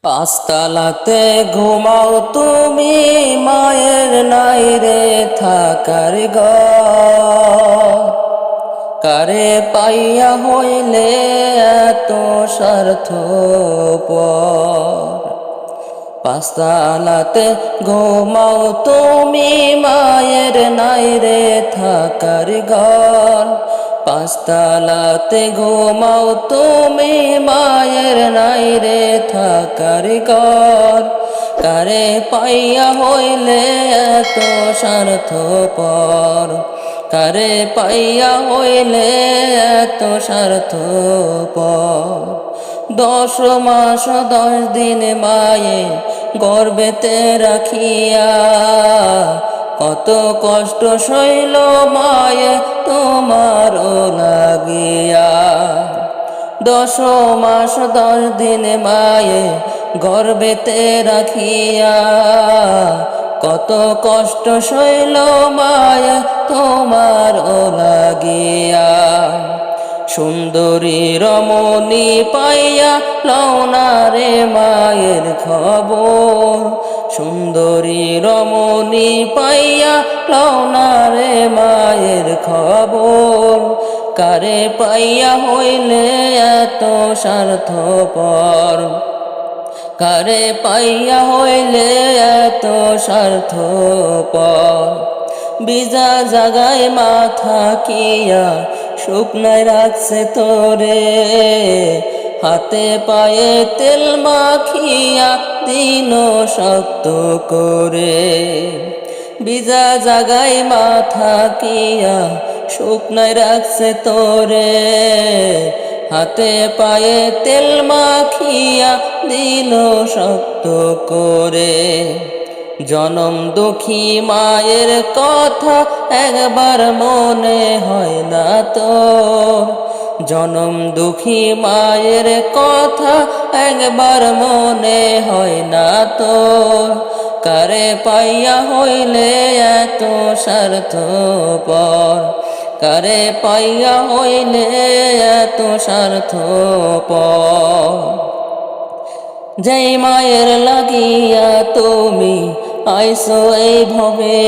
পাঁচতলাতে ঘুমাও তুমি, মায়ের নাই রে থাকার ঘর। কারে পাইয়া হইলে এত স্বার্থপর। পাঁচতলাতে ঘুমাও তুমি, মায়ের নাই রে থাকার ঘর। পাঁচতলাতে ঘুমাও তুমি, মায়ের নাই রে থাকার ঘর। কারে পাইয়া হইলে এত স্বার্থপর। কারে পাইয়া হইলে এত স্বার্থপর। 10 মাস 10 দিন মায়ে গর্ভেতে রাখিয়া, কত কষ্ট সইল মায়ে তোমারও লাগিয়া। 10 মাস 10 দিন মায়ে গর্ভেতে রাখিয়া, কত কষ্ট সইল মায়ে তোমারও লাগিয়া। সুন্দরী রমণী পাইয়া লও না রে মায়ের খবর। সুন্দরী রমণী পাইয়া লও না রে মায়ের খবর। কারে পাইয়া হইলে এত স্বার্থপর। কারে পাইয়া হইলে এত স্বার্থপর। বিজা জাগায় মাথা কিয়া শুকনায় রাখছে তোরে, হাতে পায়ে তেল মাখিয়া দিন শক্ত করে। বিজা জাগায় মাথা কিয়া শুকনায় রাখছে তোরে, হাতে পায়ে তেল মাখিয়া দিল শক্ত করে। জনম দুঃখী মায়ের কথা একবার মনে হয় না তোর। জনম দুঃখী মায়ের কথা একবার মনে হয় না তোর। কারে পাইয়া হইলে এত স্বার্থপর। কারে পাইয়া হইলে এত স্বার্থপর। যেই মায়ের লাগিয়া তুমি আইসো এই ভবে,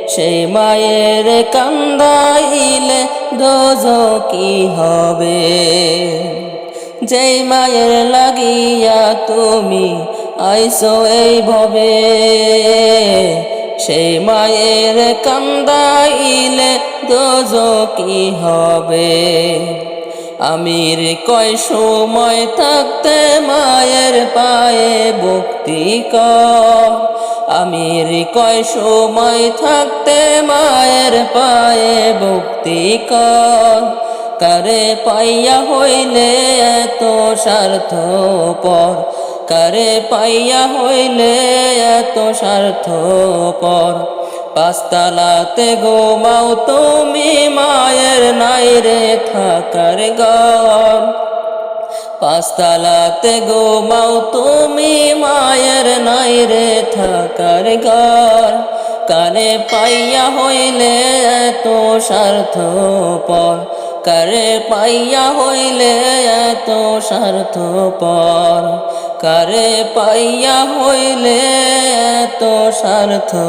সেই মায়ের কান্দাইলে দোজকি হবে। যেই মায়ের লাগিয়া তুমি আইসো এই ভবে, সেই মায়ের কান্দাইলে দোজকি হবে। আমির কয় সময় থাকতে মায়ের পায়ে ভক্তি কর। আমির কয় সময় থাকতে মায়ের পায়ে ভক্তি কর। কারে পাইয়া হইলে এত স্বার্থপর। কারে পাইয়া হইলে এত স্বার্থপর। পাঁচতলাতে ঘুমাও তুমি, মায়ের নাই রে থাকার ঘর। পাঁচতলাতে ঘুমাও তুমি, মায়ের নাই রে থাকার ঘর। কারে পাইয়া হইলে এত স্বার্থপর। কারে পাইয়া হইলে এত স্বার্থপর। কারে পাইয়া হইলে এত স্বার্থপর।